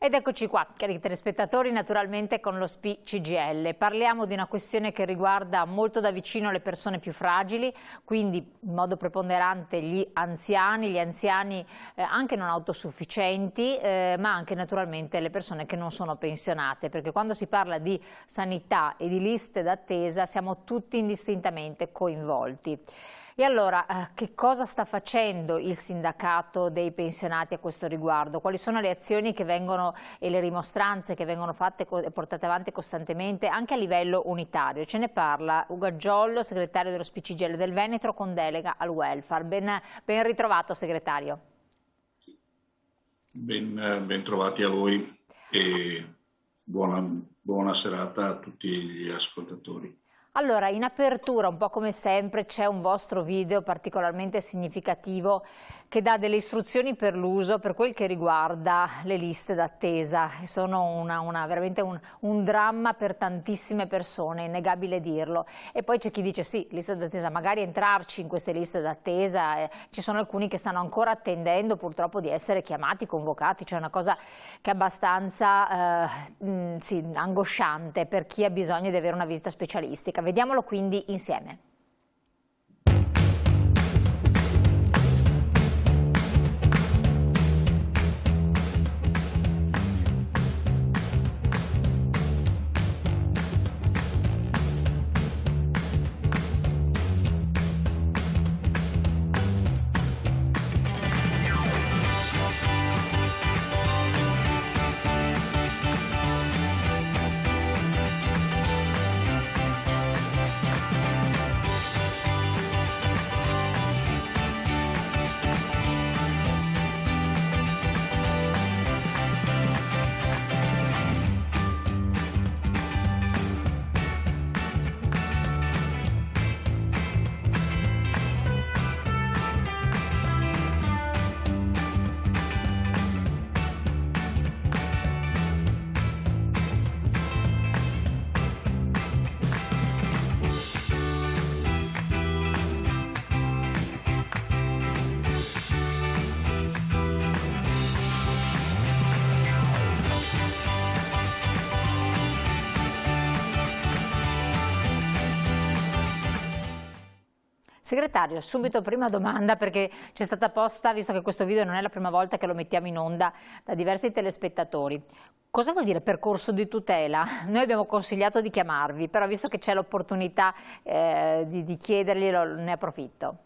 Ed eccoci qua, cari telespettatori, naturalmente con lo SPI CGIL. Parliamo di una questione che riguarda molto da vicino le persone più fragili, quindi in modo preponderante gli anziani anche non autosufficienti, ma anche naturalmente le persone che non sono pensionate, perché quando si parla di sanità e di liste d'attesa siamo tutti indistintamente coinvolti. E allora, che cosa sta facendo il sindacato dei pensionati a questo riguardo? Quali sono le azioni che vengono e le rimostranze che vengono fatte e portate avanti costantemente anche a livello unitario? Ce ne parla Ugo Aggiollo, segretario dello SPI CGIL del Veneto con delega al welfare. Ben ritrovato, segretario. Ben trovati a voi e buona serata a tutti gli ascoltatori. Allora, in apertura, un po' come sempre, c'è un vostro video particolarmente significativo che dà delle istruzioni per l'uso per quel che riguarda le liste d'attesa. Sono veramente un dramma per tantissime persone, è innegabile dirlo. E poi c'è chi dice sì, liste d'attesa, magari entrarci in queste liste d'attesa, ci sono alcuni che stanno ancora attendendo purtroppo di essere chiamati, convocati, cioè una cosa che è abbastanza angosciante per chi ha bisogno di avere una visita specialistica. Vediamolo quindi insieme. Segretario, subito prima domanda, perché ci è stata posta, visto che questo video non è la prima volta che lo mettiamo in onda, da diversi telespettatori. Cosa vuol dire percorso di tutela? Noi abbiamo consigliato di chiamarvi, però visto che c'è l'opportunità di chiederglielo, ne approfitto.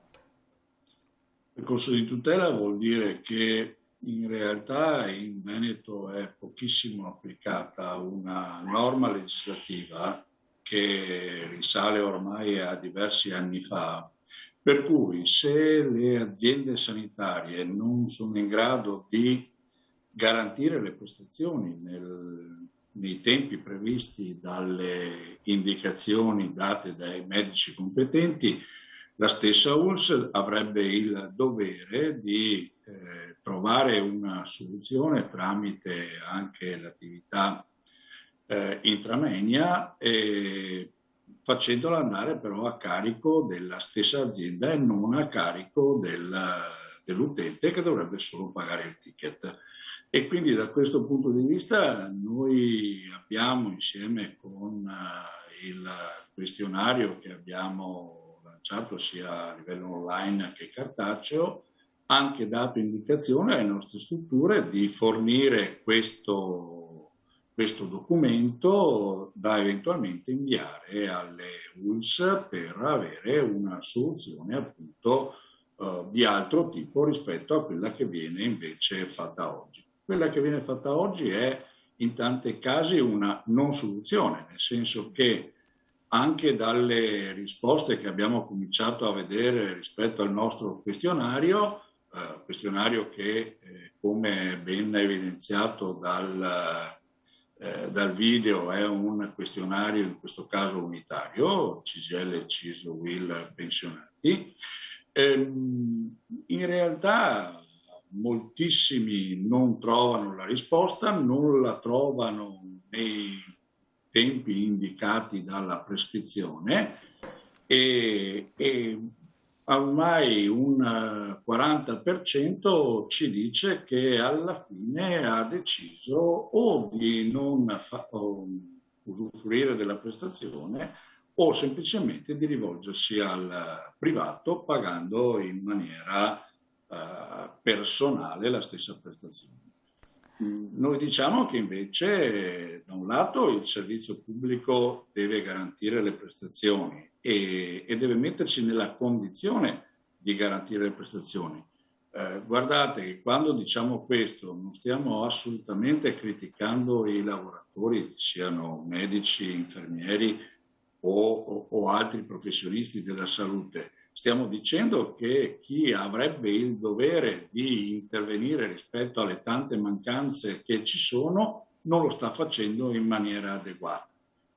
Percorso di tutela vuol dire che in realtà in Veneto è pochissimo applicata una norma legislativa che risale ormai a diversi anni fa, per cui se le aziende sanitarie non sono in grado di garantire le prestazioni nei tempi previsti dalle indicazioni date dai medici competenti, la stessa ULSS avrebbe il dovere di trovare una soluzione tramite anche l'attività intramoenia, facendola andare però a carico della stessa azienda e non a carico dell'utente, che dovrebbe solo pagare il ticket. E quindi da questo punto di vista noi abbiamo, insieme con il questionario che abbiamo lanciato sia a livello online che cartaceo, anche dato indicazione alle nostre strutture di fornire questo documento da eventualmente inviare alle ULSS per avere una soluzione appunto di altro tipo rispetto a quella che viene invece fatta oggi. Quella che viene fatta oggi è in tanti casi una non soluzione, nel senso che anche dalle risposte che abbiamo cominciato a vedere rispetto al nostro questionario che come ben evidenziato dal video è un questionario in questo caso unitario, CGIL, CISL, UIL, pensionati. In realtà moltissimi non trovano la risposta, non la trovano nei tempi indicati dalla prescrizione e ormai un 40% ci dice che alla fine ha deciso o di non usufruire della prestazione o semplicemente di rivolgersi al privato pagando in maniera personale la stessa prestazione. Noi diciamo che invece da un lato il servizio pubblico deve garantire le prestazioni e deve metterci nella condizione di garantire le prestazioni. Guardate che quando diciamo questo non stiamo assolutamente criticando i lavoratori, siano medici, infermieri o altri professionisti della salute. Stiamo dicendo che chi avrebbe il dovere di intervenire rispetto alle tante mancanze che ci sono non lo sta facendo in maniera adeguata.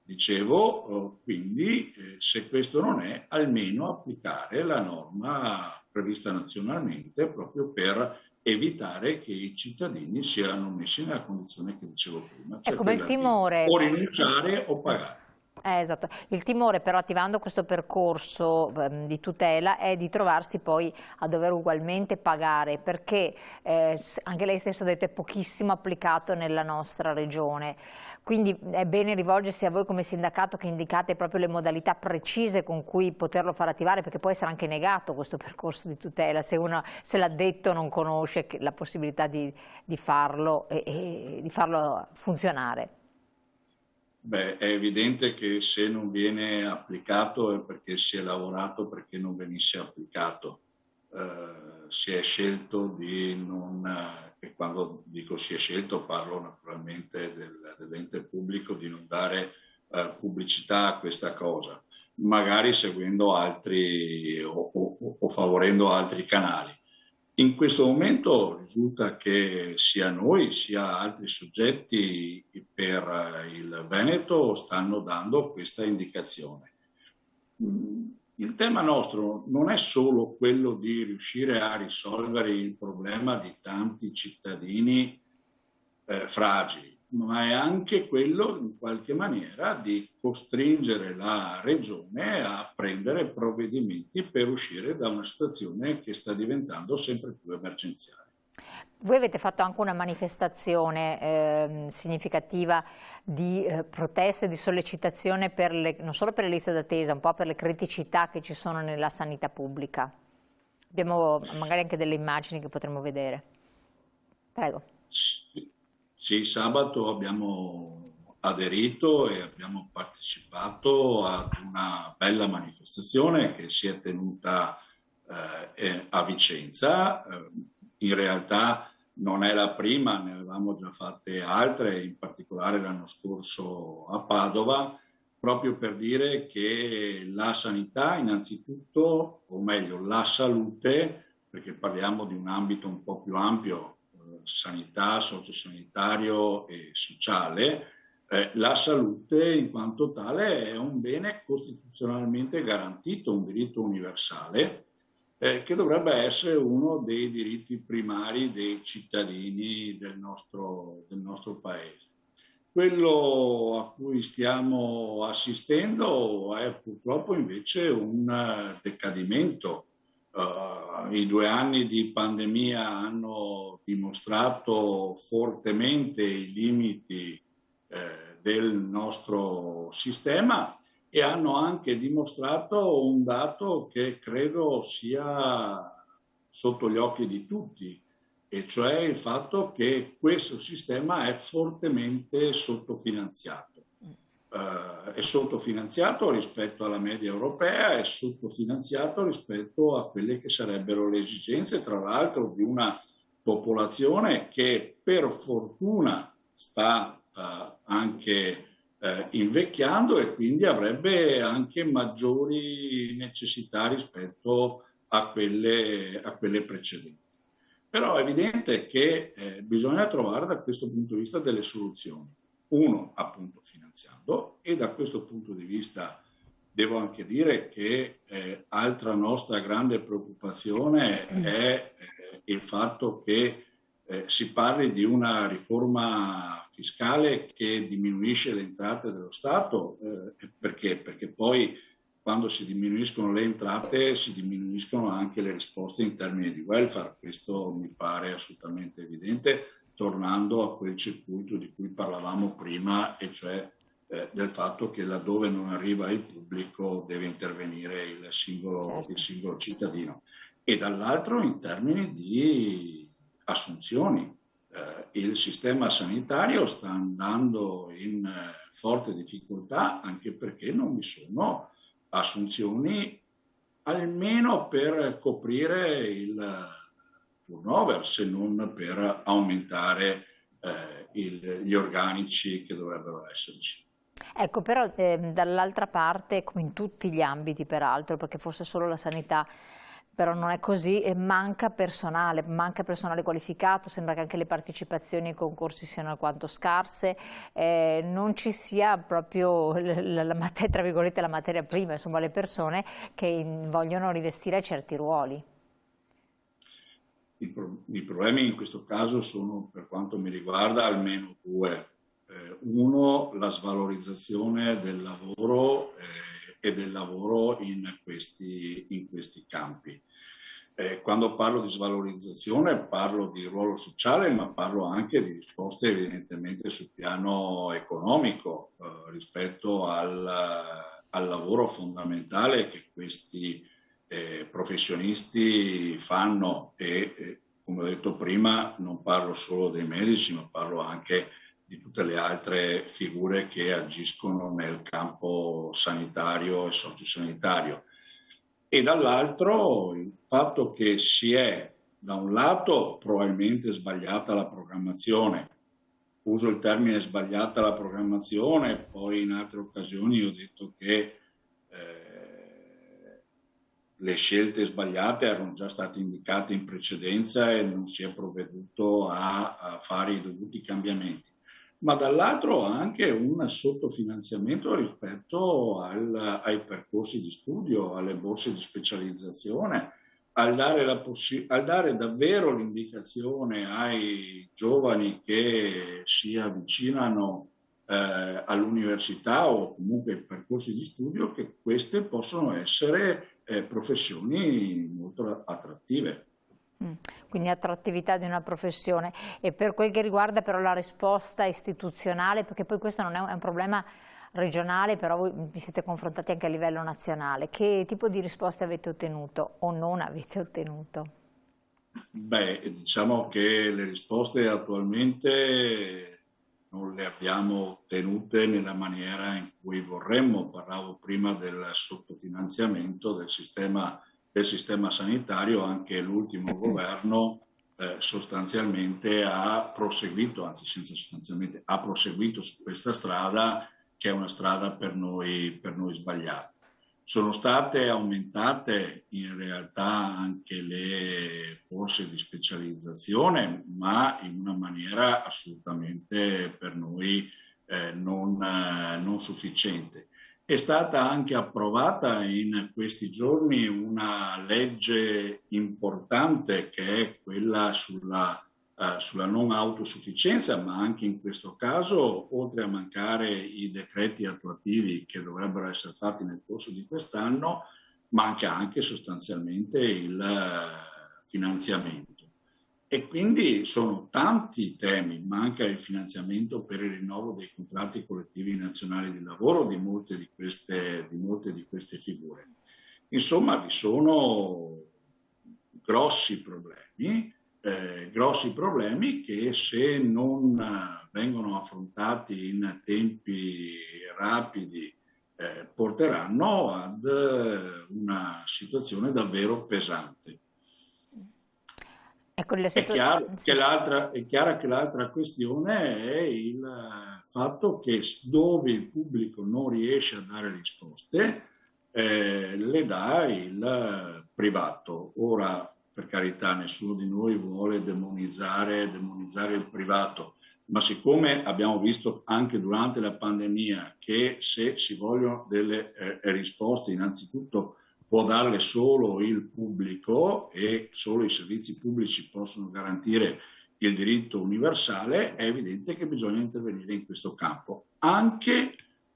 Dicevo, quindi, se questo non è, almeno applicare la norma prevista nazionalmente proprio per evitare che i cittadini siano messi nella condizione che dicevo prima, cioè come il quella di timore. o rinunciare o pagare. Esatto, il timore però attivando questo percorso di tutela è di trovarsi poi a dover ugualmente pagare, perché anche lei stesso ha detto è pochissimo applicato nella nostra regione, quindi è bene rivolgersi a voi come sindacato che indicate proprio le modalità precise con cui poterlo far attivare, perché può essere anche negato questo percorso di tutela se l'addetto non conosce la possibilità di farlo e di farlo funzionare. Beh, è evidente che se non viene applicato è perché si è lavorato perché non venisse applicato. Si è scelto di non, e quando dico si è scelto parlo naturalmente dell'ente pubblico, di non dare pubblicità a questa cosa, magari seguendo altri o favorendo altri canali. In questo momento risulta che sia noi sia altri soggetti per il Veneto stanno dando questa indicazione. Il tema nostro non è solo quello di riuscire a risolvere il problema di tanti cittadini fragili, ma è anche quello in qualche maniera di costringere la regione a prendere provvedimenti per uscire da una situazione che sta diventando sempre più emergenziale. Voi avete fatto anche una manifestazione significativa di protesta e di sollecitazione non solo per le liste d'attesa, un po' per le criticità che ci sono nella sanità pubblica. Abbiamo magari anche delle immagini che potremmo vedere. Prego. Sì, sabato abbiamo aderito e abbiamo partecipato ad una bella manifestazione che si è tenuta a Vicenza. In realtà non è la prima, ne avevamo già fatte altre, in particolare l'anno scorso a Padova, proprio per dire che la sanità innanzitutto, o meglio la salute, perché parliamo di un ambito un po' più ampio, sanità, sociosanitario e sociale, la salute in quanto tale è un bene costituzionalmente garantito, un diritto universale, che dovrebbe essere uno dei diritti primari dei cittadini del nostro paese. Quello a cui stiamo assistendo è purtroppo invece un decadimento. I 2 anni di pandemia hanno dimostrato fortemente i limiti del nostro sistema e hanno anche dimostrato un dato che credo sia sotto gli occhi di tutti, e cioè il fatto che questo sistema è fortemente sottofinanziato. È sottofinanziato rispetto alla media europea, è sottofinanziato rispetto a quelle che sarebbero le esigenze, tra l'altro, di una popolazione che per fortuna sta anche invecchiando e quindi avrebbe anche maggiori necessità rispetto a quelle precedenti. Però è evidente che bisogna trovare da questo punto di vista delle soluzioni. Uno, appunto, finanziando, e da questo punto di vista devo anche dire che altra nostra grande preoccupazione è il fatto che si parli di una riforma fiscale che diminuisce le entrate dello Stato, perché poi quando si diminuiscono le entrate si diminuiscono anche le risposte in termini di welfare. Questo mi pare assolutamente evidente, tornando a quel circuito di cui parlavamo prima, e cioè del fatto che laddove non arriva il pubblico deve intervenire il singolo cittadino. E dall'altro in termini di assunzioni. Il sistema sanitario sta andando in forte difficoltà anche perché non vi sono assunzioni almeno per coprire il turnover, se non per aumentare gli organici che dovrebbero esserci. Ecco, però dall'altra parte, come in tutti gli ambiti peraltro, perché forse solo la sanità, però non è così, manca personale qualificato, sembra che anche le partecipazioni ai concorsi siano alquanto scarse, non ci sia proprio tra virgolette, la materia prima, insomma le persone che vogliono rivestire certi ruoli. I problemi in questo caso sono, per quanto mi riguarda, almeno due. Uno, la svalorizzazione del lavoro e del lavoro in questi campi. Quando parlo di svalorizzazione parlo di ruolo sociale, ma parlo anche di risposte evidentemente sul piano economico rispetto al lavoro fondamentale che questi professionisti fanno e come ho detto prima non parlo solo dei medici, ma parlo anche di tutte le altre figure che agiscono nel campo sanitario e sociosanitario. E dall'altro il fatto che si è, da un lato, probabilmente sbagliata la programmazione. Uso il termine sbagliata la programmazione, poi in altre occasioni ho detto che le scelte sbagliate erano già state indicate in precedenza e non si è provveduto a fare i dovuti cambiamenti. Ma dall'altro anche un sottofinanziamento rispetto ai percorsi di studio, alle borse di specializzazione, al dare davvero l'indicazione ai giovani che si avvicinano all'università o comunque ai percorsi di studio che queste possono essere professioni molto attrattive. Quindi attrattività di una professione. E per quel che riguarda però la risposta istituzionale, perché poi questo non è un problema regionale, però voi vi siete confrontati anche a livello nazionale, che tipo di risposte avete ottenuto o non avete ottenuto? Beh, diciamo che le risposte attualmente non le abbiamo ottenute nella maniera in cui vorremmo. Parlavo prima del sottofinanziamento del sistema sanitario. Anche l'ultimo governo sostanzialmente ha proseguito, anzi senza sostanzialmente, ha proseguito su questa strada che è una strada per noi sbagliata. Sono state aumentate in realtà anche le borse di specializzazione, ma in una maniera assolutamente per noi non sufficiente. È stata anche approvata in questi giorni una legge importante che è quella sulla non autosufficienza, ma anche in questo caso, oltre a mancare i decreti attuativi che dovrebbero essere fatti nel corso di quest'anno, manca anche sostanzialmente il finanziamento. E quindi sono tanti temi, manca il finanziamento per il rinnovo dei contratti collettivi nazionali di lavoro di molte di queste figure. Insomma, vi sono grossi problemi che se non vengono affrontati in tempi rapidi porteranno ad una situazione davvero pesante. Ecco, È chiaro che l'altra questione è il fatto che dove il pubblico non riesce a dare risposte, le dà il privato. Ora, per carità, nessuno di noi vuole demonizzare il privato, ma siccome abbiamo visto anche durante la pandemia che se si vogliono delle risposte, innanzitutto può darle solo il pubblico e solo i servizi pubblici possono garantire il diritto universale, è evidente che bisogna intervenire in questo campo, anche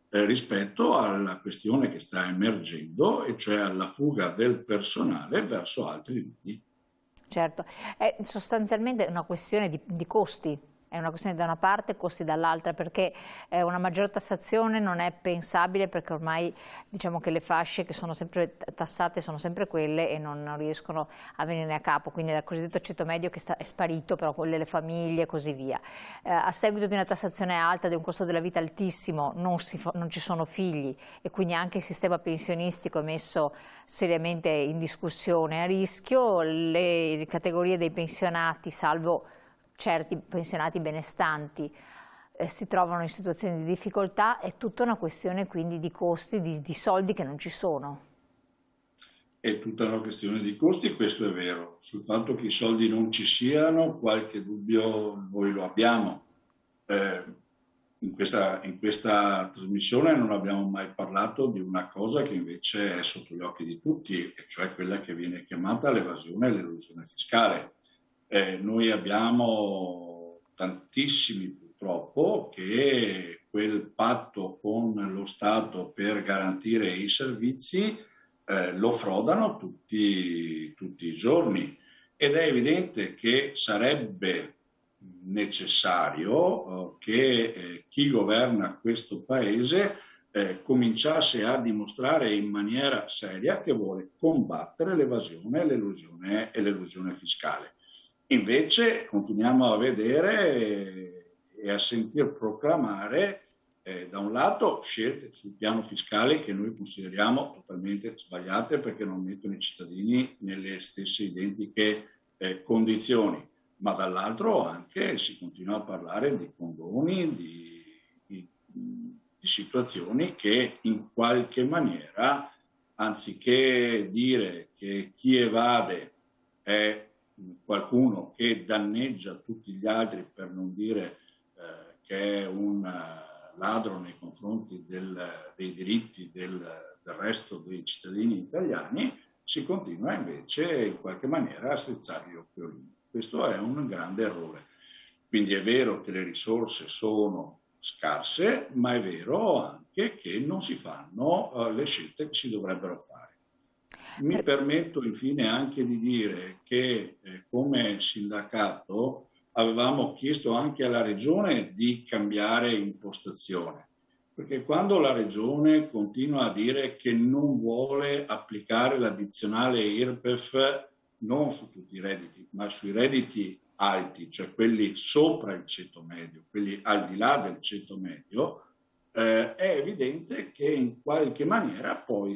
rispetto alla questione che sta emergendo, e cioè alla fuga del personale verso altri lidi. Certo, è sostanzialmente una questione di costi, è una questione da una parte e costi dall'altra, perché una maggior tassazione non è pensabile, perché ormai diciamo che le fasce che sono sempre tassate sono sempre quelle e non riescono a venire a capo, quindi il cosiddetto ceto medio che è sparito, però quelle le famiglie e così via. A seguito di una tassazione alta, di un costo della vita altissimo, non ci sono figli e quindi anche il sistema pensionistico è messo seriamente in discussione, a rischio le categorie dei pensionati, salvo certi pensionati benestanti, si trovano in situazioni di difficoltà. È tutta una questione quindi di costi, di soldi che non ci sono. È tutta una questione di costi, questo è vero. Sul fatto che i soldi non ci siano, qualche dubbio noi lo abbiamo. In questa trasmissione non abbiamo mai parlato di una cosa che invece è sotto gli occhi di tutti, e cioè quella che viene chiamata l'evasione e l'elusione fiscale. Noi abbiamo tantissimi, purtroppo, che quel patto con lo Stato per garantire i servizi lo frodano tutti i giorni, ed è evidente che sarebbe necessario che chi governa questo Paese cominciasse a dimostrare in maniera seria che vuole combattere l'evasione, l'elusione e l'elusione fiscale. Invece continuiamo a vedere e a sentir proclamare da un lato scelte sul piano fiscale che noi consideriamo totalmente sbagliate, perché non mettono i cittadini nelle stesse identiche condizioni, ma dall'altro anche si continua a parlare di condoni, di situazioni che in qualche maniera, anziché dire che chi evade è qualcuno che danneggia tutti gli altri, per non dire che è un ladro nei confronti dei diritti del resto dei cittadini italiani, si continua invece in qualche maniera a strizzare gli occhiolini. Questo è un grande errore. Quindi è vero che le risorse sono scarse, ma è vero anche che non si fanno le scelte che si dovrebbero fare. Mi permetto infine anche di dire che come sindacato avevamo chiesto anche alla Regione di cambiare impostazione, perché quando la Regione continua a dire che non vuole applicare l'addizionale IRPEF non su tutti i redditi, ma sui redditi alti, cioè quelli sopra il ceto medio, quelli al di là del ceto medio, è evidente che in qualche maniera poi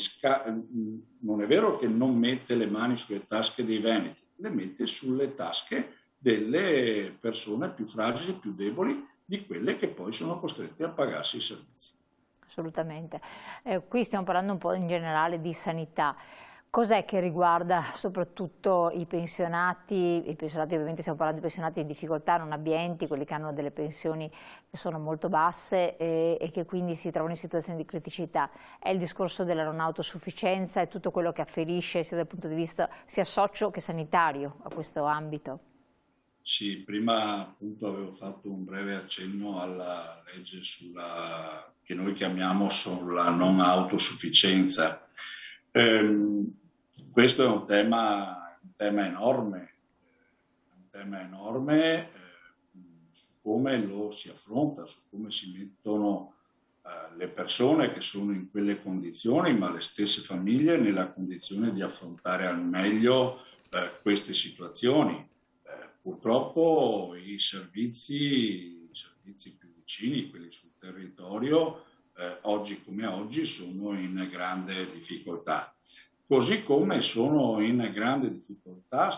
non è vero che non mette le mani sulle tasche dei veneti, le mette sulle tasche delle persone più fragili, più deboli, di quelle che poi sono costrette a pagarsi i servizi. Assolutamente. Qui stiamo parlando un po' in generale di sanità. Cos'è che riguarda soprattutto i pensionati ovviamente stiamo parlando di pensionati in difficoltà, non abbienti, quelli che hanno delle pensioni che sono molto basse e che quindi si trovano in situazioni di criticità? È il discorso della non autosufficienza e tutto quello che afferisce sia dal punto di vista sia socio che sanitario a questo ambito? Sì, prima appunto avevo fatto un breve accenno alla legge che noi chiamiamo sulla non autosufficienza. Questo è un tema enorme, su come lo si affronta, su come si mettono le persone che sono in quelle condizioni, ma le stesse famiglie nella condizione di affrontare al meglio queste situazioni. Purtroppo i servizi più vicini, quelli sul territorio, oggi come oggi sono in grande difficoltà. Così come sono in grande difficoltà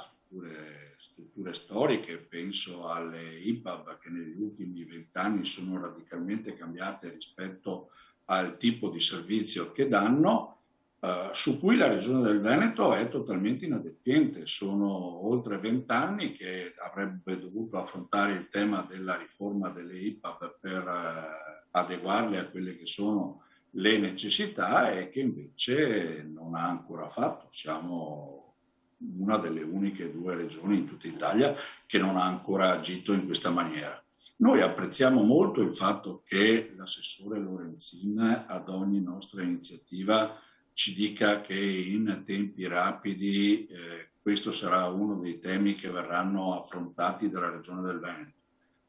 strutture storiche, penso alle IPAB che negli ultimi 20 anni sono radicalmente cambiate rispetto al tipo di servizio che danno, su cui la Regione del Veneto è totalmente inadempiente. Sono oltre 20 anni che avrebbe dovuto affrontare il tema della riforma delle IPAB per adeguarle a quelle che sono le necessità, e che invece non ha ancora fatto. Siamo una delle uniche 2 regioni in tutta Italia che non ha ancora agito in questa maniera. Noi apprezziamo molto il fatto che l'assessore Lorenzin ad ogni nostra iniziativa ci dica che in tempi rapidi questo sarà uno dei temi che verranno affrontati dalla Regione del Veneto.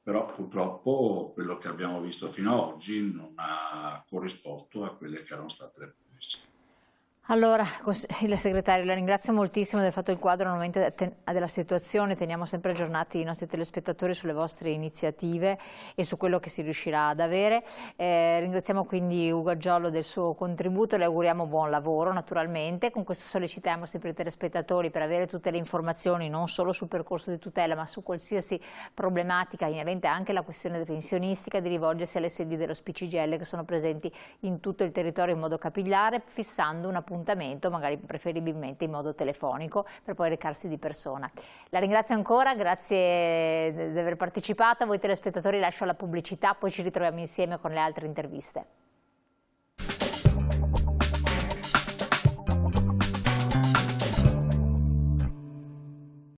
Però purtroppo quello che abbiamo visto fino ad oggi non ha corrisposto a quelle che erano state le promesse. Allora, il segretario, la ringrazio moltissimo di aver fatto il quadro nuovamente della situazione, teniamo sempre aggiornati i nostri telespettatori sulle vostre iniziative e su quello che si riuscirà ad avere. Ringraziamo quindi Ugo Aggiolo del suo contributo, le auguriamo buon lavoro naturalmente, con questo sollecitiamo sempre i telespettatori per avere tutte le informazioni non solo sul percorso di tutela ma su qualsiasi problematica inerente anche alla questione pensionistica, di rivolgersi alle sedi dello SPCGL che sono presenti in tutto il territorio in modo capillare, fissando un appuntamento magari preferibilmente in modo telefonico per poi recarsi di persona. La ringrazio ancora, grazie di aver partecipato, a voi telespettatori lascio la pubblicità, poi ci ritroviamo insieme con le altre interviste.